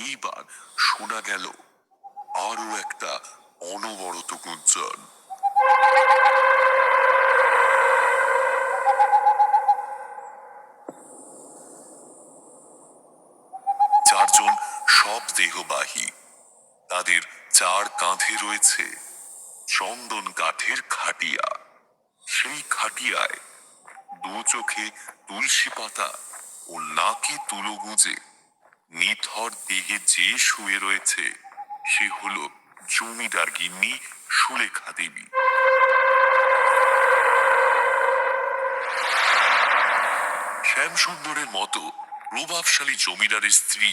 এইবার শোনা গেল আরো একটা অনবরত গুঞ্জন। চারজন সব দেহবাহী, তাদের চার কাঁধে রয়েছে চন্দন কাঠের খাটিয়া। সেই খাটিয়ায় দু চোখে তুলসী পাতা ও নাকে তুলো গুঁজে নিথর দেহে যে শুয়ে রয়েছে সে হলো জমিদার গিন্নি সুলেখা দেবী। শ্যামসুন্দরের মতো প্রভাবশালী জমিদারের স্ত্রী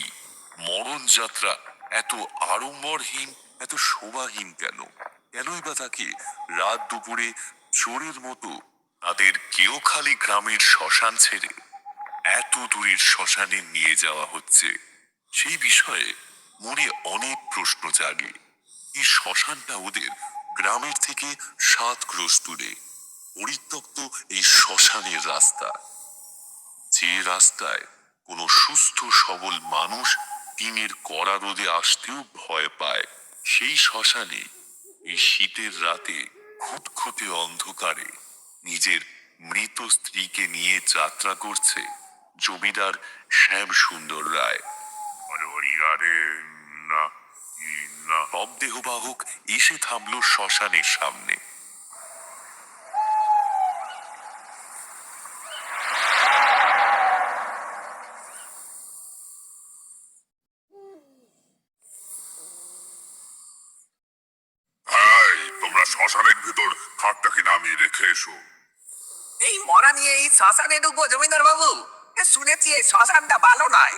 মরণ যাত্রা এত আড়ম্বরহীন, এত শোভাহীন কেন? কেনই বা তাকে রাত দুপুরে চোরের মতো তাদের কেওখালী গ্রামের শ্মশান ছেড়ে এত দূরের শ্মশানে নিয়ে যাওয়া হচ্ছে? সেই বিষয়ে মনে অনেক প্রশ্ন জাগে। এই শ্মশানটা ওদের গ্রামের থেকে 7 ক্রোশ দূরে। পরিত্যক্ত এই শ্মশানের রাস্তা, যে রাস্তায় কোনো সুস্থ সবল মানুষ দিনের কড়া রোদে আসতেও ভয় পায়, সেই শ্মশানে এই শীতের রাতে খুঁতখুঁতে অন্ধকারে নিজের মৃত স্ত্রীকে নিয়ে যাত্রা করছে জমিদার শ্যামসুন্দর রায়। সব দেহবাহক এসে থামল শ্মশানের সামনে। তোমরা শ্মশানের ভিতর খাটটাকে নামিয়ে রেখে এসো। এই মরা নিয়ে এই শ্মশানে ঢুকবো জমিদার বাবু? শুনেছি এই শ্মশানটা ভালো নয়,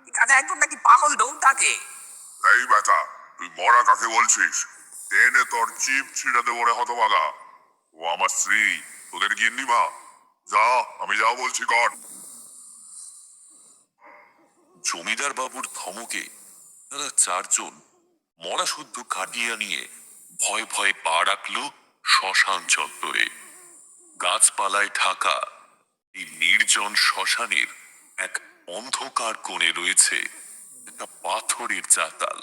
এখানে একজন নাকি পাগল দৌড় থাকে। এই বেটা, তুই মরা কাকে বলছিস? টেনে তোর জিভ ছিঁড়ে দেবো রে হতভাগা। ও আমার স্ত্রী, তোদের গিন্নিমা। যা, আমি যা বলছি কর। জমিদার বাবুর ধমকে তারা চারজন মরা শুদ্ধ কাটিয়া নিয়ে ভয় ভয়ে পা রাখল শ্মশান চত্বরে। গাছপালায় ঢাকা এই নির্জন শ্মশানের এক অন্ধকার কোণে রয়েছে একটা পাথরের চাতাল।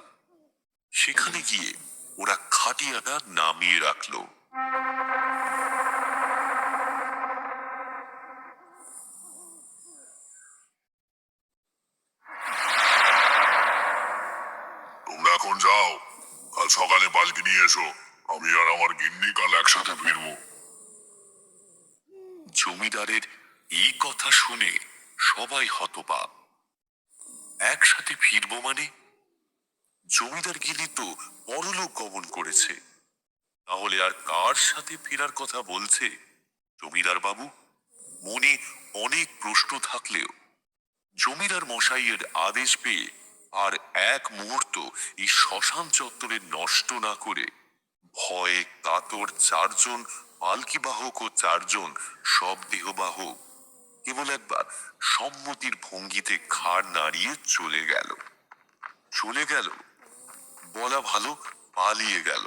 সেখানে গিয়ে ওরা খাটিয়াটা নামিয়ে রাখলো। তোমরা এখন যাও, কাল সকালে পালকি নিয়ে এসো। আমি আর আমার গিন্নি কাল একসাথে ফিরবো। জমিদারের এই কথা শুনে সবাই হতবাক। একসাথে ফিরবো মানে? জমিদার গিনি তো পরলোক গমন করেছে, তাহলে আর কার সাথে ফেরার কথা বলছে জমিদার বাবু? মনে অনেক প্রশ্ন থাকলেও জমিদার মশাইয়ের আদেশ পেয়ে আর এক মুহূর্ত এই শ্মশান চত্বরে নষ্ট না করে ভয়ে কাতর চারজন পালকিবাহক ও চারজন সব দেহবাহক কেবল একবার সম্মতির ভঙ্গিতে ঘাড় নাড়িয়ে চলে গেল। চলে গেল বলা ভালো, পালিয়ে গেল।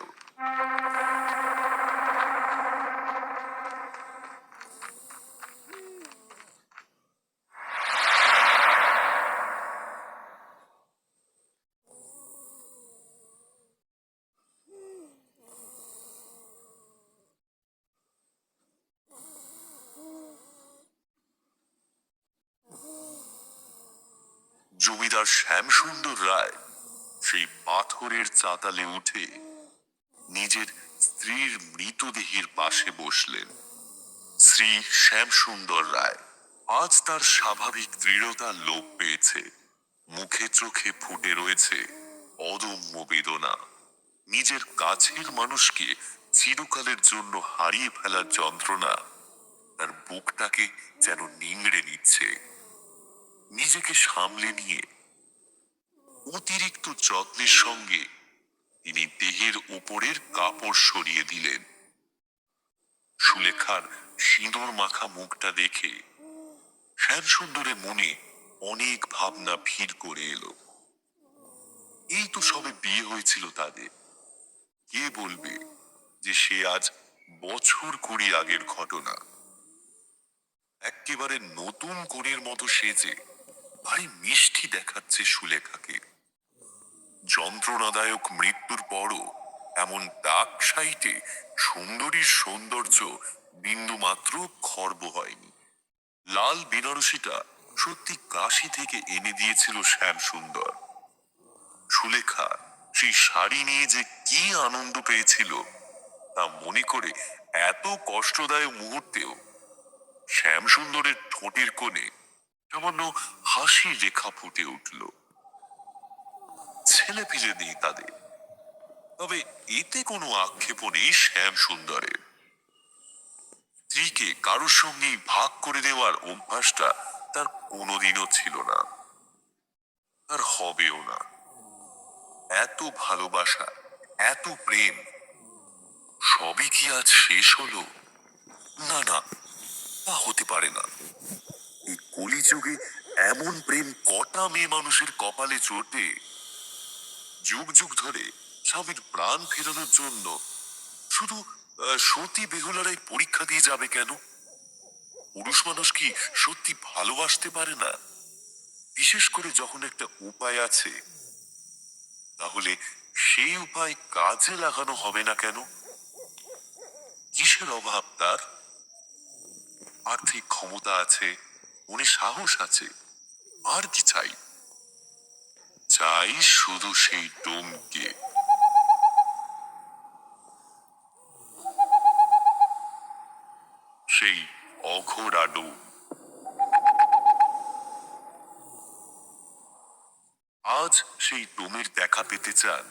জমিদার শ্যামসুন্দর রায় সেই পাথরের চাতালে উঠে নিজের স্ত্রীর মৃতদেহের পাশে বসলেন। শ্রী শ্যামসুন্দর রায় আজ তার স্বাভাবিক দৃঢ়তা লোপ পেয়েছে। মুখে চোখে ফুটে রয়েছে অদম্য বেদনা। নিজের কাছের মানুষকে চিরকালের জন্য হারিয়ে ফেলার যন্ত্রণা তার বুকটাকে যেন নিংড়ে নিচ্ছে। নিজেকে সামলে নিয়ে অতিরিক্ত যত্নের সঙ্গে তিনি দেহের উপরের কাপড় সরিয়ে দিলেন। সুলেখার সিঁদুর মাখা মুখটা দেখে শ্যামসুন্দরের মনে অনেক ভাবনা ভিড় করে এলো। এই তো সবে বিয়ে হয়েছিল তাদের। কে বলবে যে সে আজ বছর 20 আগের ঘটনা? একেবারে নতুন কনের মতো সেজে ভারী মিষ্টি দেখাচ্ছে সুলেখাকে। যন্ত্রণাদায়ক মৃত্যুর পরও এমন ডাক সাইটে সুন্দরীর সৌন্দর্য বিন্দুমাত্র খর্ব হয়নি। লাল বেনারসিটা সত্যি কাশি থেকে এনে দিয়েছিল শ্যাম সুন্দর। সুলেখা সেই শাড়ি নিয়ে যে কি আনন্দ পেয়েছিল তা মনে করে এত কষ্টদায়ক মুহূর্তেও শ্যাম সুন্দরের ঠোঁটের কোণে সামান্য হাসির রেখা ফুটে উঠল। ছেলে ফিরে নেই তাদের, তবে এতে কোনো আক্ষেপও নেই শ্যাম সুন্দরের। স্ত্রীকে কারোর সঙ্গেই ভাগ করে দেওয়ার অভ্যাসটা তার কোনোদিনও ছিল না, আর হবেও না। এত ভালোবাসা, এত প্রেম, সবই কি আজ শেষ হলো? না না, তা হতে পারে না। এই কলিযুগে এমন প্রেম কটা মেয়ে মানুষের কপালে চোটে? যুগ যুগ ধরে স্বামীর প্রাণ ফেরানোর জন্য শুধু সতী বেহুলারাই পরীক্ষা দিয়ে যাবে কেন? পুরুষ মানুষ কি সত্যি ভালোবাসতে পারে না? বিশেষ করে যখন একটা উপায় আছে, তাহলে সেই উপায় কাজে লাগানো হবে না কেন? কিসের অভাব তার? আর্থিক ক্ষমতা আছে, মনে সাহস আছে, আর কি চাই? চাই শুধু সেই ডোমকে। সেই অঘোরা ডোম। আজ সেই ডোমের দেখা পেতে চান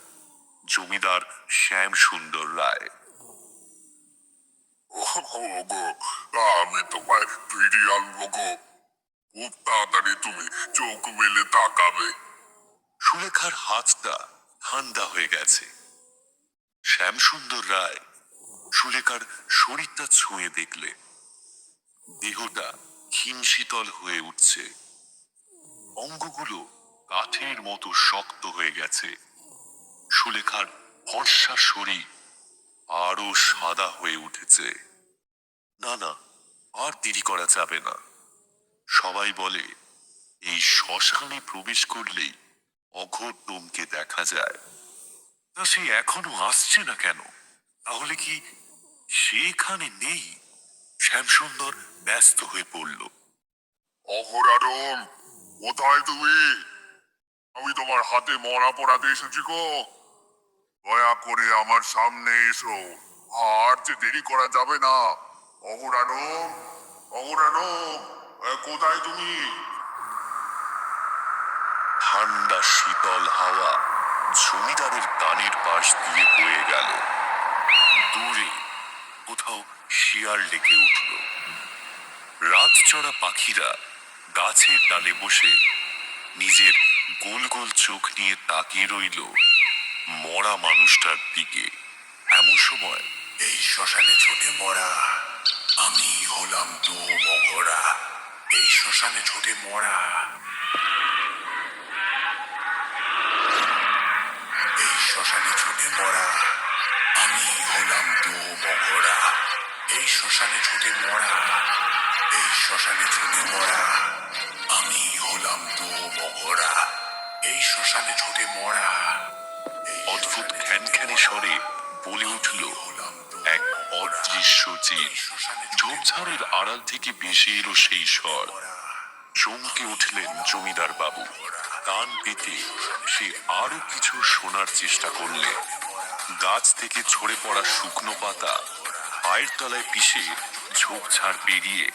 জমিদার শ্যাম সুন্দর রায়। ওগো, আমি তোমায় ফিরিয়ে আনবো গো। খুব তাড়াতাড়ি তুমি চোখ মেলে তাকাবে। সুলেখার হাতটা ঠান্ডা হয়ে গেছে। শ্যাম সুন্দর রায় সুলেখার শরীরটা ছুঁয়ে দেখলে দেহটা হিমশীতল হয়ে উঠছে। অঙ্গগুলো কাঠের মতো শক্ত হয়ে গেছে। সুলেখার ফর্সা শরীর আরো সাদা হয়ে উঠেছে। না না, আর দেরি করা যাবে না। সবাই বলে এই শ্মশানে প্রবেশ করলেই অঘোর ডোমকে দেখা যায়। তা সে এখনো আসছে না কেন? তাহলে কি সেখানে নেই? শ্যামসুন্দর ব্যস্ত হয়ে পড়ল। অঘোরাডোম, কোথায় তুমি? আমি তোমার হাতে মরা পড়াতে এসেছি গো। দয়া করে আমার সামনে এসো, আর যে দেরি করা যাবে না। অঘোরাডোম, অঘোরাডোম, কোথায় তুমি? ঠান্ডা শীতল হাওয়া জমিদারের কানের পাশ দিয়ে বয়ে গেল। দূরে কোথাও শিয়াল ডেকে উঠল। রাত চড়া পাখিরা গাছের ডালে বসে নিজের গোল গোল চোখ নিয়ে তাকিয়ে রইল মরা মানুষটার দিকে। এমন সময় এই শ্মশানে ছোটে মরা, আমি হলাম তো মগরা। এই শ্মশানে ছোটে মরা, এই শ্মশানে ছোটে মরা, আমি হলাম তো মগরা। এই শ্মশানে ছোটে মরা, এই শ্মশানে ছোটে মরা, আমি হলাম তো মগরা। এই শ্মশানে ছোটে মরা। অদ্ভুত খ্যানখ্যানে স্বরে বলে উঠল এক অদৃশ্য জীব। ঝোপঝাড়ের আড়াল থেকে ভেসে এলো সেই স্বর। চমকে উঠলেন জমিদার বাবু। কান পেতে সে আরো কিছু শোনার চেষ্টা করলে গাছ থেকে ঝরে পড়া শুকনো পাতা পায়ের তলায় পিষে ঝোপঝাড় পেরিয়ে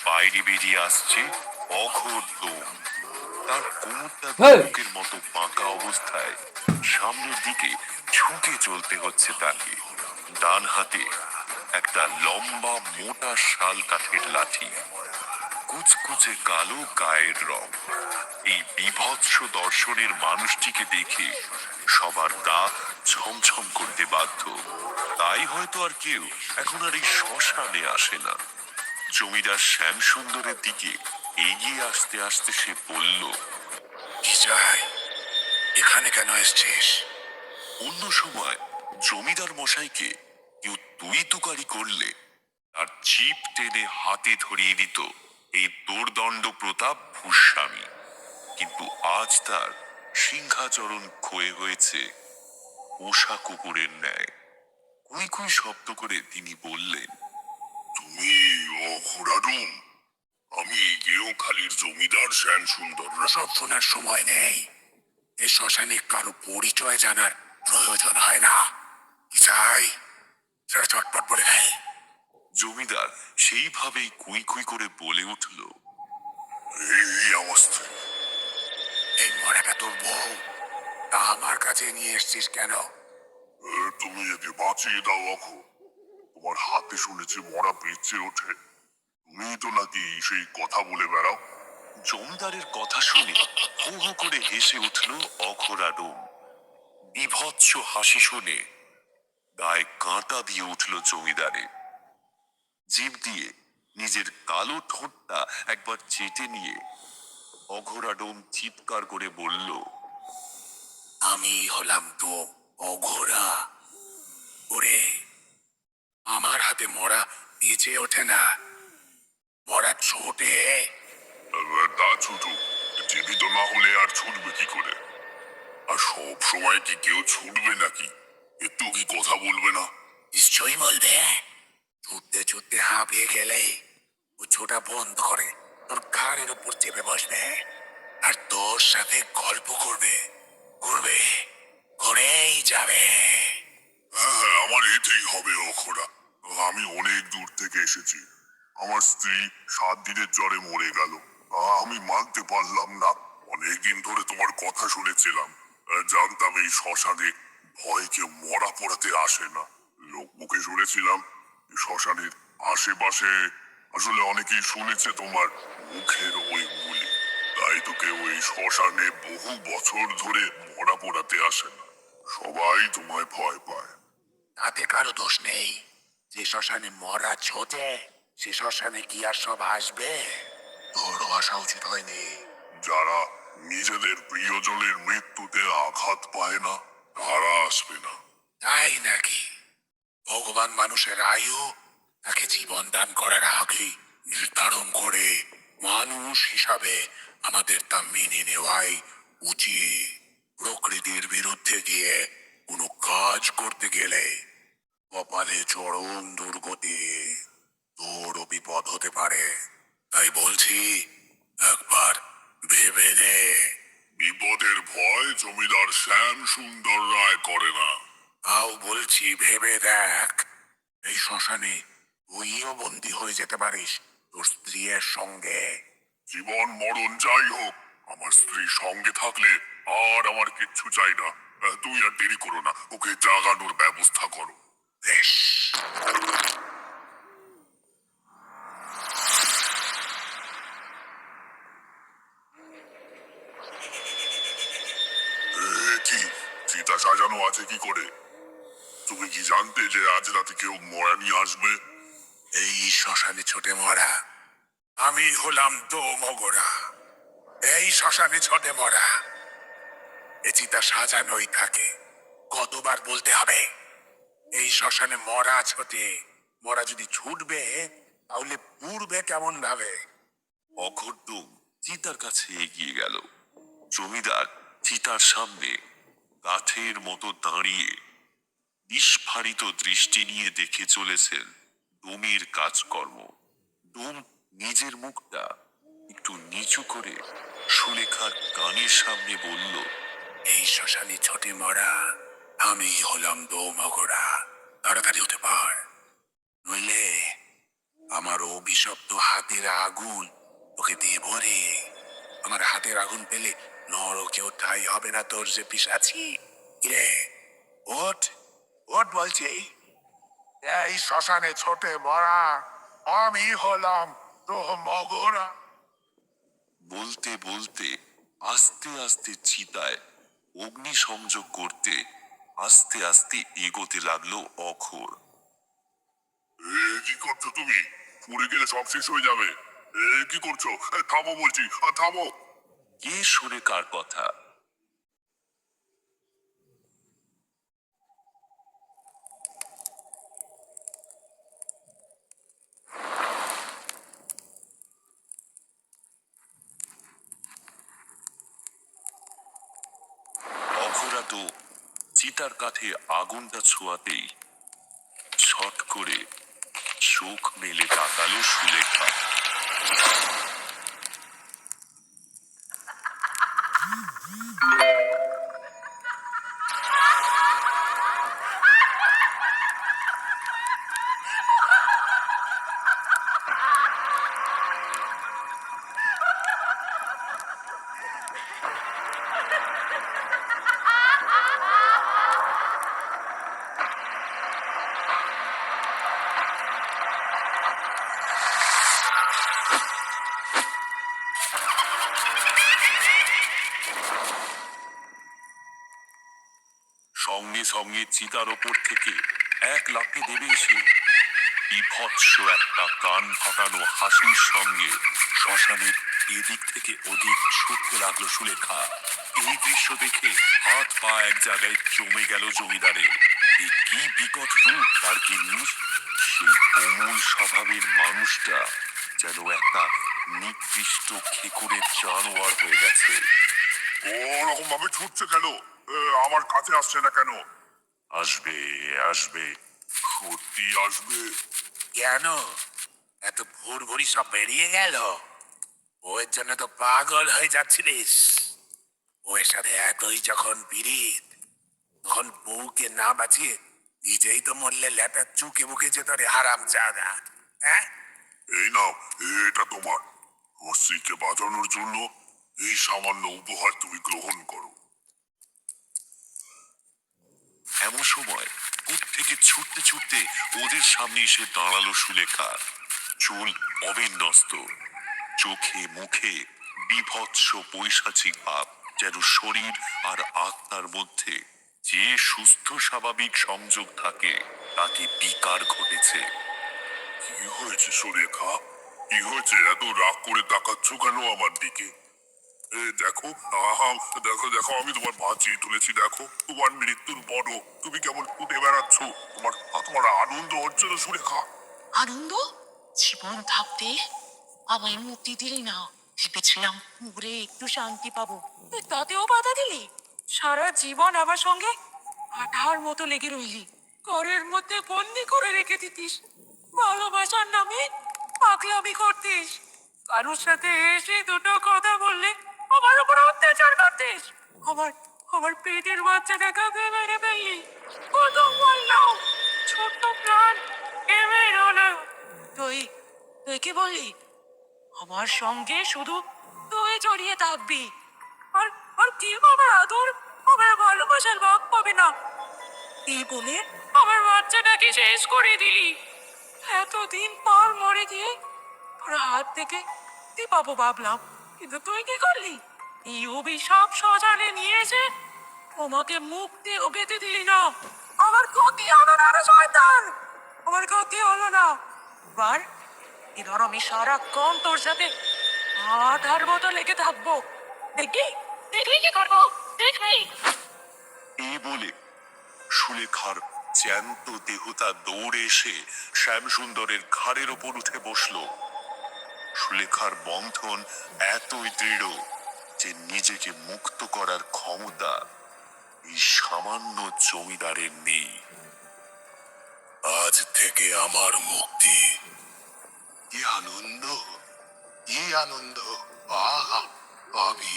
বাইরে বেরিয়ে আসছে অঘোর ডোম। তার কোমরটা বুকের মতো বাঁকা অবস্থায় সামনের দিকে ঝুঁকে চলতে হচ্ছে তাকে। ডান হাতে একটা লম্বা মোটা শাল কাঠের লাঠি, কুচকুচে কালো গায়ের রং। এই বীভৎস দর্শনের মানুষটিকে দেখে সবার দাঁত ঝমঝম করতে বাধ্য। তাই হয়তো আর কেউ এখন আর এই শ্মশানে আসে না। জমিদার শ্যাম সুন্দরের দিকে এগিয়ে আসতে আসতে সে বলল, কি চাই? এখানে কেন এসছিস? অন্য সময় জমিদার মশাইকে কেউ তুই তুকারি করলে তার জিভ টেনে হাতে ধরিয়ে দিত এই দোর্দণ্ড প্রতাপ ভূস্বামী। কিন্তু আজ তার সিংহাচরণ ক্ষয়ে হয়েছে পোষা কুকুরের ন্যায়। কুই কুই শব্দ করে তিনি বললেন, তুমি অঘোরাডুম? আমি গেঁওখালির জমিদার শ্যাম সুন্দর। সব শোনার সময় নেই। এই শ্মশানে কারো পরিচয় জানার প্রয়োজন হয় না। কি চাই সেটা চটপট বলে দেয়। জমিদার সেইভাবেই কুই কুই করে বলে উঠল, এই আমার স্ত্রী। এই মরাটা তোর বউ, তা আমার কাছে নিয়ে এসছিস কেন? তুমি একে বাঁচিয়ে দাও অঘো। তোমার হাতে শুনেছি মরা বেঁচে ওঠে। তুমি তো নাকি সেই কথা বলে বেড়াও। জমিদারের কথা শুনে হু হু করে হেসে উঠল অঘোরা ডোম। বিভৎস হাসি শুনে গায়ে কাঁটা দিয়ে উঠল জমিদারের। জিভ দিয়ে নিজের কালো ঠোঁটটা একবার চেটে নিয়ে অঘোরা ডোম চিৎকার করে বলল, আমি হলাম তো অঘোরা। ওরে, আমার হাতে মরা বেঁচে ওঠে না, মরা ছোটে। তা ছুটু, জীবিত না হলে আর ছুটবে কি করে? আর সব সময় কি কেউ ছুটবে নাকি? একটু কি কথা বলবে না? নিশ্চয়ই বলবে। ছুটতে ছুটতে হাঁপিয়ে গেলে ও ছোটা বন্ধ করে তোর ঘাড়ের উপর চেপে বসবে আর তোর সাথে গল্প করবে। করবে, করেই যাবে। হ্যাঁ হ্যাঁ, আমার এতেই হবে অখরা। আমি অনেক দূর থেকে এসেছি। আমার স্ত্রী 7 দিনের জ্বরে মরে গেল। আমি মানতে পারলাম না। অনেকদিন ধরে তোমার কথা শুনেছিলাম। জানতাম এই শ্মশানে ভয় কেউ মরা পোড়াতে আসে না। লোক মুখে শুনেছিলাম এই শ্মশানের আশেপাশে আসলে অনেকেই শুনেছে তোমার মুখের ওই বুলি। তাই তো কেউ এই শ্মশানে বহু বছর ধরে মরা পোড়াতে আসে না। সবাই তোমায় ভয় পায়। তাতে কারো দোষ নেই। যে শ্মশানে মরা ছোটে সে শ্মশানে কি আর সব আসবে? তোরও আসা উচিত হয়নি। যারা নিজেদের প্রিয়জনের মৃত্যুতে আঘাত পায় না তারা আসবে না। তাই নাকি? ভগবান মানুষের আয়ু তাকে জীবন দান করার আগেই নির্ধারণ করে। মানুষ হিসাবে আমাদের তা মেনে নেওয়াই উচিত। প্রকৃতির বিরুদ্ধে গিয়ে কোনো কাজ করতে গেলে কপালে চরম দুর্গতি, তোরও বিপদ হতে পারে। তাই বলছি, একবার ভেবে নে। বিপদের ভয় জমিদার শ্যাম সুন্দর রায় করে না। তাও বলছি ভেবে দেখ। এই শ্মশানে তুইও বন্দী হয়ে যেতে পারিস তোর স্ত্রীর সঙ্গে। জীবন মরণ যাই হোক, আমার স্ত্রী সঙ্গে থাকলে আর আমার কিচ্ছু চাই না। তুই আর দেরি করো না, ওকে জাগানোর ব্যবস্থা করো। বেশ। কি চিতা সাজানো আছে কি করে? তুমি কি জানতে যে আজ রাতে কেউ মরা নিয়ে আসবে? এই শ্মশানে ছোটে মরা আমি হলাম দোমগরা। এই শ্মশানে ছোটে মরা এ চিতা সাজানোই থাকে। কতবার বলতে হবে? এই শ্মশানে মরা ছোটে মরা যদি ছুটবে তাহলে পুড়বে কেমন ভাবে? অঘোরডোম চিতার কাছে এগিয়ে গেল। জমিদার চিতার সামনে কাঠের মতো দাঁড়িয়ে বিস্ফারিত দৃষ্টি নিয়ে দেখে চলেছেন ডোমের কাজকর্ম। ডোম নিজের মুখটা একটু নিচু করে সুলেখার কানের সামনে বলল, এই শ্মশানে ছোটে মরা আমি হলাম দোমগরা। তাড়াতাড়ি হতে পার, নইলে আমার অভিশপ্ত হাতের আগুন ওকে দিয়ে ভরে। আমার হাতের আগুন পেলে নরকেও ঠাই হবে না তোর যে পিশাচি। কিরে, ওঠ, ওঠ বলছি। এই শ্মশানে ছোটে মরা আমি হলাম দোমগরা। বলতে বলতে আস্তে আস্তে চিতায় অগ্নি সংযোগ করতে আস্তে আস্তে এগোতে লাগলো অঘোর। কি করছো তুমি? পুড়ে গেলে সব শেষ হয়ে যাবে। কি করছো? থামো বলছি, থামো। কে শুনে কার কথা? অঘোরাটো চিতার কাঠে আগুনটা ছোঁয়াতেই ছট করে চোখ মেলে তাকালো সুলেখা। সঙ্গে সঙ্গে চিতার ওপর থেকে এক লাফে দেবে এসে বিভৎস একটা কান ফাটানো হাসির সঙ্গে শ্মশানের এদিক থেকে ওদিক ছুটতে লাগলো সুলেখা। এই দৃশ্য দেখে হাত পা এক জায়গায় জমে গেল জমিদারের। এই কি বিকট রূপ তার গিন্নির! সেই কোমল স্বভাবের মানুষটা যেন একটা নিকৃষ্ট খেকুরের জানোয়ার হয়ে গেছে। ওরকম ভাবে ছুটছে কেন? আমার কাছে আসছে না কেন? আসবে আসবে, সত্যি আসবে? কেন এত ভোর ভোরই সব বেরিয়ে গেল? ওর জন্য তো পাগল হয়ে যাচ্ছিলিস। ওর সাথে এতই যখন পীড়িত, তখন বউকে না বাঁচিয়ে নিজেই তো মরলে লেপা চুকে বুকে যেত রে হারাম জাদা। হ্যাঁ, এই নাও, এটা তোমার। রশ্মিকে বাঁচানোর জন্য এই সামান্য উপহার তুমি গ্রহণ করো। এমন সময় থেকে ছুটতে ছুটতে ওদের সামনে এসে দাঁড়ালো সুলেখা। চুল অবিন্যস্ত, চোখে মুখে বিভৎস পৈশাচিক ভাব, যেন শরীর আর আত্মার মধ্যে যে সুস্থ স্বাভাবিক সংযোগ থাকে তাকে বিকার ঘটেছে। কি হয়েছে সুলেখা? কি হয়েছে? এত রাগ করে তাকাচ্ছ কেন আমার দিকে? দেখো, আহা, দেখো দেখো, আমি তোমার বাঁচিয়ে তুলেছি। দেখো, তোমার মৃত্যুর পরও তুমি কেমন ছুটে বেড়াচ্ছ। তোমার তোমার আনন্দ হচ্ছে না সুলেখা? আনন্দ? জীবন থাকতে আমায় মুক্তি দিলি না। ভেবেছিলাম ঘুরে একটু শান্তি পাবো, তুই তাতেও বাধা দিলি। সারা জীবন আমার সঙ্গে আঠার মতো লেগে রইলি, ঘরের মধ্যে বন্দি করে রেখে দিতিস। ভালোবাসার নামে পাগলামি করতিস, কারোর সাথে এসে দুটো কথা বললে আমার উপর অত্যাচার করতিস। আমার আমার পেটের বাচ্চাটাকে মেরে ফেললি। কত বললাম, ছোট্ট প্রাণ কেমন হলো। তুই তুই কি বললি? আমার সঙ্গে শুধু তুই জড়িয়ে থাকবি, আর আর কেউ আমার আদর, আমার ভালোবাসার ভাগ পাবে না। এই বলে আমার বাচ্চাটাকে শেষ করে দিলি। এতদিন পর মরে গিয়ে তোর হাত থেকে তুই পাবো ভাবলাম, কিন্তু তুই কি করলি? এই অভিশাপ শ্মশানে নিয়ে এসে তোমাকে মুক্তি পেতে দিলি না। আমার ক্ষতি হলো না রে শয়তান, আমার ক্ষতি হলো না। এবার এবার আমি সারাক্ষণ তোর সাথে আধার মতো লেগে থাকবো। দেখি দেখি কি করবো, দেখবি। এই বলে সুলেখার জ্যান্ত দেহতা দৌড়ে এসে শ্যামসুন্দরের ঘাড়ের ওপর উঠে বসলো। সুলেখার বন্ধন এতই দৃঢ় যে নিজেকে মুক্ত করার ক্ষমতা এই সামান্য জমিদারের নেই। আজ থেকে আমার মুক্তি। কি আনন্দ, কি আনন্দ! আহা, আমি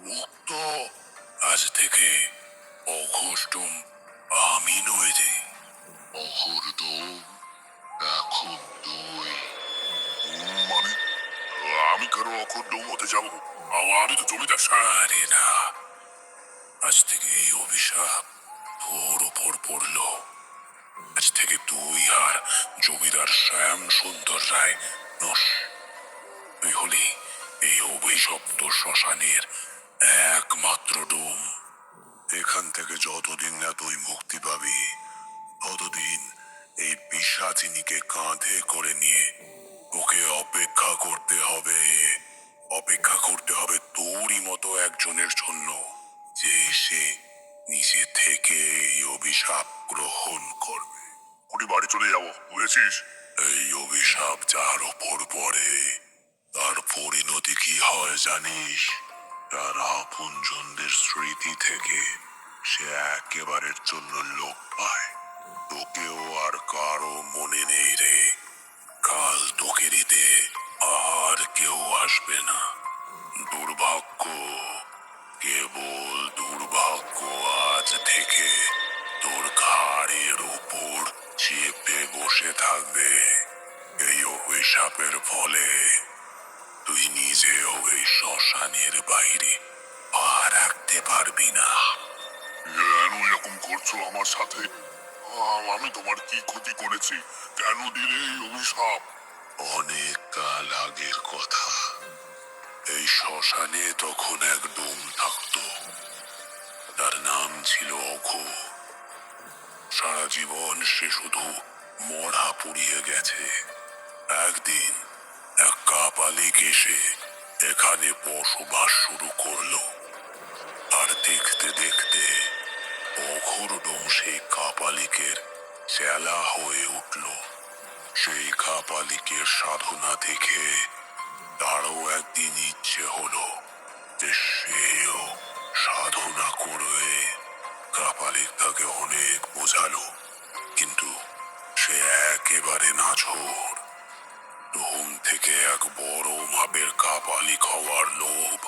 মুক্ত। আজ থেকে অঘোষ্টম আমি নই রে। অহরদম, এখন তুই। মানে আমি কেন অখণ্ডম হতে যাবো? আমি তো জমিদার স্যার। আরে না, আজ থেকে এই অভিশাপ তোর উপর পড়লো। আজ থেকে তুই আর জমিদার শ্যাম সুন্দর রায় নস। তুই হলি এই অভিশপ্ত শ্মশানের একমাত্র ডোম। এখান থেকে যতদিন না তুই মুক্তি পাবি, ততদিন এই পিশাচিনীকে কাঁধে করে নিয়ে তোকে অপেক্ষা করতে হবে। অপেক্ষা করতে হবে তোরই মতো একজনের জন্য, যে এসে নিজে থেকে এই অভিশাপ গ্রহণ করবে। ওটি বাড়ি চলে যাবো, বুঝেছিস? এই অভিশাপ যার ওপর পড়ে তার পরিণতি কি হয় জানিস? তার আপনজনদের স্মৃতি থেকে সে একেবারের জন্য লোক পায়। তোকেও আর কারো মনে নেই রে। কাল তোকে দিতে আর কেউ আসবে না। দুর্ভাগ্য, কেবল দুর্ভাগ্য আজ থেকে তোর ঘাড়ের উপর চেপে বসে থাকবে। এই অভিশাপের ফলে তুই নিজেও এই শ্মশানের বাইরে পা রাখতে পারবি না। কেন এরকম করছো আমার সাথে? আমি তোমার কি ক্ষতি করেছি? কেন দিলে এই অভিশাপ? অনেক কাল আগের কথা। এই শ্মশানে তখন এক ডোম থাকতো। তার নাম ছিল অঘ। সারা জীবন সে শুধু মরা পুড়িয়ে গেছে। একদিন এক কাপালিক এসে এখানে বসবাস শুরু করলো। আর দেখতে দেখতে অঘোর ডোম সেই কাপালিকের চেলা হয়ে উঠল। সেই কাপালিকের সাধনা দেখে তারও একদিন ইচ্ছে হলো যে সেও সাধনা করবে। কাপালিক তাকে অনেক বোঝালো, কিন্তু সে একেবারে নাছোড়। ডোম থেকে এক বড় মাপের কাপালিক হওয়ার লোভ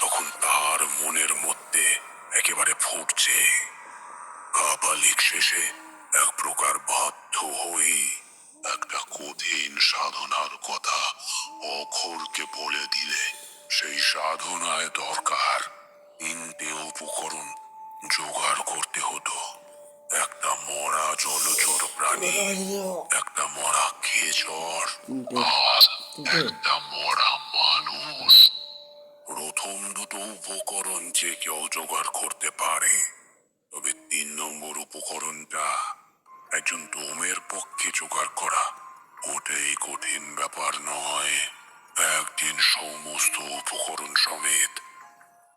তখন তার মনের মধ্যে একেবারে ফুটছে। কাপালিক শেষে এক প্রকার বাধ্য হয়ে একটা কঠিন সাধনার কথা অঘোরকে বলে দিলে সেই সাধনায় দরকার 3টে উপকরণ জোগাড় করতে হতো। একটা মরা জলচর প্রাণী, একটা মরা খেচর, আর একটা মরা মানুষ। প্রথম দুটো উপকরণ যে কেউ জোগাড় করতে পারে, তবে 3 নম্বর উপকরণটা একজন ডোমের পক্ষে জোগাড় করা ওটাই কঠিন ব্যাপার নয়। একদিন সমস্ত উপকরণ সমেত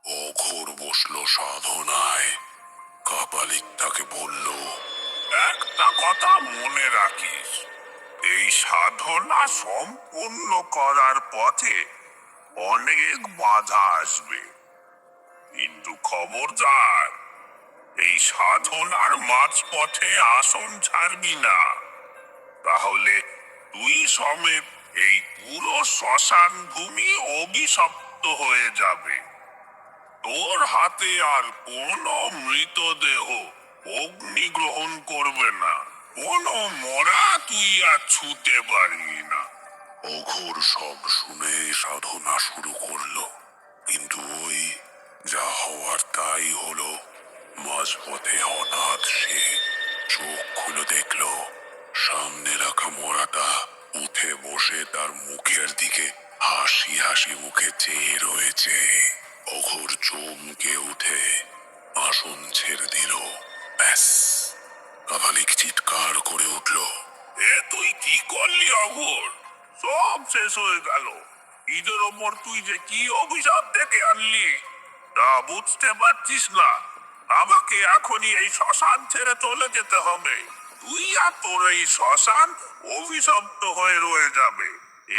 অঘোর বসলো সাধনায়। কাপালিক তাকে বলল, একটা কথা মনে রাখিস, এই সাধনা সম্পূর্ণ করার পথে অনেক বাধা আসবে, কিন্তু খবরদার এই সাধনার মাঝপথে আসন ছাড়বি না। তাহলে তুই সমেত এই পুরো শ্মশান ভূমি অভিশপ্ত হয়ে যাবে। তোর হাতে আর কোনো মৃতদেহ অগ্নি গ্রহণ করবে না, কোনো মরা তুই আর ছুতে পারবি না। অঘোর সব শুনে সাধনা শুরু করলো, কিন্তু ওই যা হওয়ার তাই হলো। মাঝপথে হঠাৎ সে চোখ খুলে দেখলো সামনে রাখা মরাটা উঠে বসে তার মুখের দিকে হাসি হাসি মুখে চেয়ে রয়েছে। অঘোর চমকে উঠে আসন ছেড়ে দিল। ব্যাস, কাপালিক চিৎকার করে উঠল, এ তুই কি করলি অঘোর? সব শেষ হয়ে গেল। ঈদের ওপর তুই যে কি অভিশাপ ডেকে আনলি তা বুঝতে পারছিস না? আমাকে এখনই এই শ্মশান ছেড়ে চলে যেতে হবে। তুই আর তোর এই শ্মশান অভিশপ্ত হয়ে রয়ে যাবে।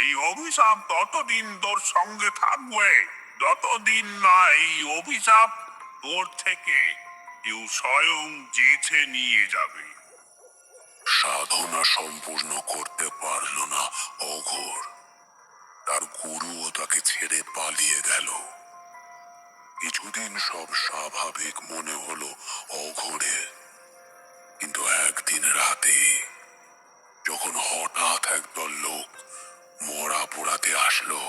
এই অভিশাপ ততদিন তোর সঙ্গে থাকবে যতদিন না এই অভিশাপ তোর থেকে কেউ স্বয়ং জেছে নিয়ে যাবে। সাধনা সম্পূর্ণ করতে পারল না অঘোর। তার গুরুও তাকে ছেড়ে পালিয়ে গেল। কিছুদিন সব স্বাভাবিক মনে হলো অঘোরের, কিন্তু একদিন রাতে যখন হঠাৎ একদল লোক মরা পোড়াতে আসলো,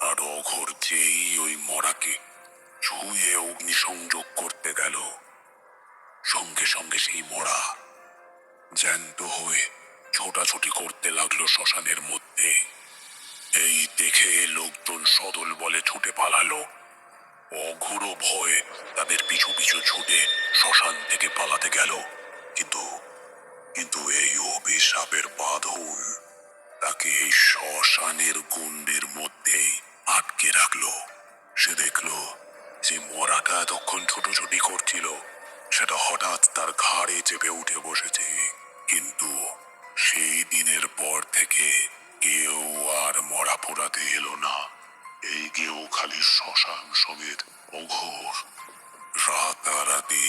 আর অঘোর যেই ওই মরাকে ছুঁয়ে অগ্নিসংযোগ করতে গেল, সঙ্গে সঙ্গে সেই মরা জ্যান্ত হয়ে ছোটাছুটি করতে লাগলো শ্মশানের মধ্যে। এই দেখে লোকজন সদল বলে ছুটে পালালো। অঘোর ভয়ে তাদের পিছু পিছু ছুটে শ্মশান থেকে পালাতে গেল, কিন্তু কিন্তু এই অভিশাপের বাঁধন তাকে এই শ্মশানের গণ্ডির মধ্যেই আটকে রাখলো। সে দেখলো যে মরাটা এতক্ষণ ছোটাছুটি করছিল সেটা হঠাৎ তার ঘাড়ে চেপে উঠে বসেছে। কিন্তু সেই দিনের পর থেকে কেউ আর মরা পোড়াতে এলো না। এই কেউ খালি শ্মশান সমেত অঘোর রাতারাতি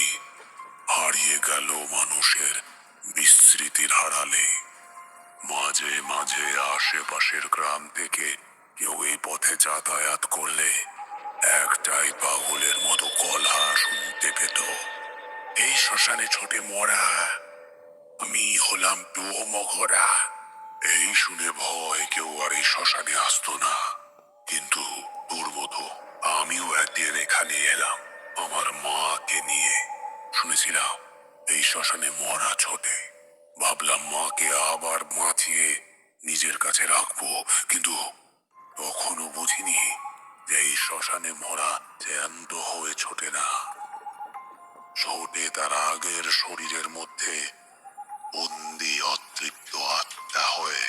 হারিয়ে গেল মানুষের বিস্মৃতির হারালে। মাঝে মাঝে আশেপাশের গ্রাম থেকে কেউ এই পথে যাতায়াত করলে একটাই পাগলের মতো গলা শুনতে পেত, এই শ্মশানে ছোটে মরা, আমি হলাম মঘরা। এই শুনে ভয় কেউ আর এই শ্মশানে আসতো না। কিন্তু তোর মতো আমিও একদিন এখানে এলাম আমার মাকে নিয়ে। শুনেছিলাম এই শ্মশানে মরা ছোটে, ভাবলাম মাকে আবার বাঁচিয়ে নিজের কাছে রাখবো। কিন্তু তখনও বুঝিনি যে এই শ্মশানে মরা জ্যান্ত হয়ে ছোটে না, ছোটে তার আগের শরীরের মধ্যে বন্দি অতৃপ্ত আত্মা হয়ে।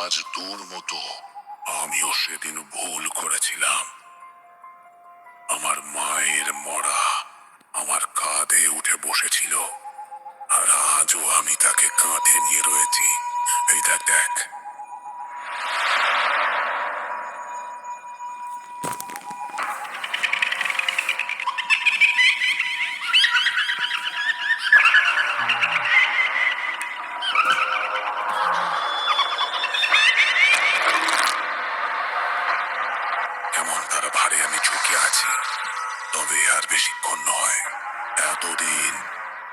আজ তোর মতো আমিও সেদিন ভুল করেছিলাম। আমার মায়ের মরা আমার কাঁধে উঠে বসেছিল, আর আজও আমি তাকে কাঁধে নিয়ে রয়েছি। এই দেখ দেখ, কেমন তার ভারে আমি ঝুঁকে আছি। তবে আর বেশিক্ষণ নয়। এতদিন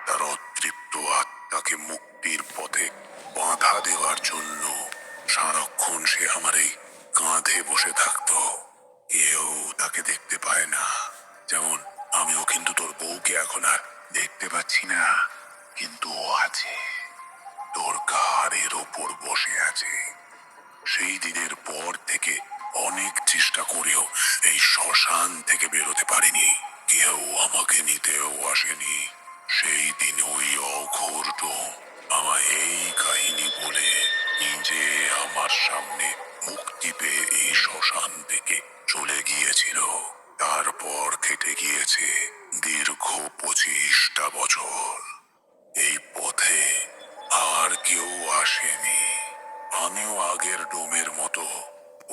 তার অতৃপ্ত আত্মাকে মুক্তির পথে বাধা দেওয়ার জন্য সারাক্ষণ সে আমার এই কাঁধে বসে থাকতো। কেউ তাকে দেখতে পায় না, যেমন আমিও কিন্তু তোর বউকে এখন আর দেখতে পাচ্ছি না, কিন্তু ও আছে, তোর ঘাড়ের ওপর বসে আছে। সেই দিনের পর থেকে অনেক চেষ্টা করেও এই শ্মশান থেকে বেরোতে পারিনি। কেউ আমাকে নিতেও আসেনি। সেই দিন ওই অঘোর আমায় এই কাহিনী বলে নিজে আমার সামনে মুক্তি পেয়ে এই শ্মশান থেকে চলে গিয়েছিল। তারপর কেটে গিয়েছে দীর্ঘ 25টা বছর। এই পথে আর কেউ আসেনি। আমিও আগের ডোমের মতো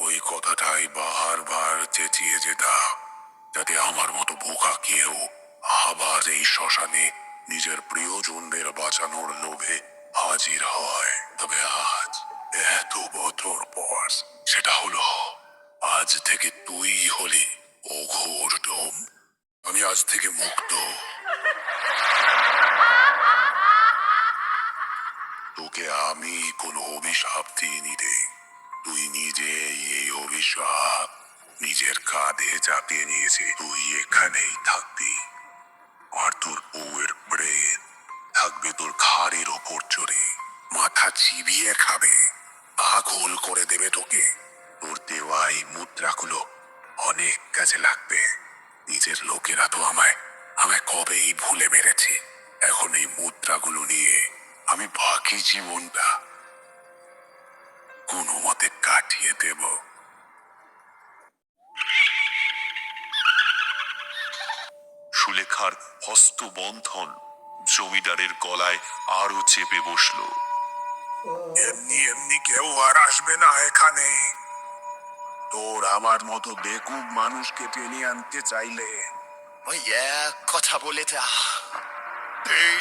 ওই কথাটাই বারবার চেঁচিয়ে যেতাম, যাতে আমার মতো বোকা কেউ আবার এই শ্মশানে নিজের প্রিয়জনদের বাঁচানোর লোভে হাজির হয়। তবে আজ এত বছর পর সেটা হলো, আজ থেকে তুই হলি অঘোর ডোম। আমি আজ থেকে মুক্ত। তোকে আমি কোনো অভিশাপ দিইনি রে। তুই নিজে এই অভিশাপ নিজের কাঁধে চাপিয়ে নিয়েছে। তুই এখানেই থাকবি, আর তোর বউয়ের ব্রেন থাকবে তোর ঘাড়ের ওপর চড়ে, মাথা চিবিয়ে খাবে, পাগল করে দেবে তোকে। তোর দেওয়া এই মুদ্রাগুলো অনেক কাজে লাগবে। নিজের লোকেরা তো আমায় আমায় কবেই ভুলে মেরেছে। এখন এই মুদ্রাগুলো নিয়ে আমি বাকি জীবনটা কোনো মতে কাটিয়ে দেব। সুলেখার হস্তবন্ধন জমিদারের গলায় আরো চেপে বসলো। এমনি এমনি কেউ আর আসবে না এখানে। তোর আমার মতো বেকুব মানুষকে টেনে আনতে চাইলে ওই এক কথা বলে যা, এই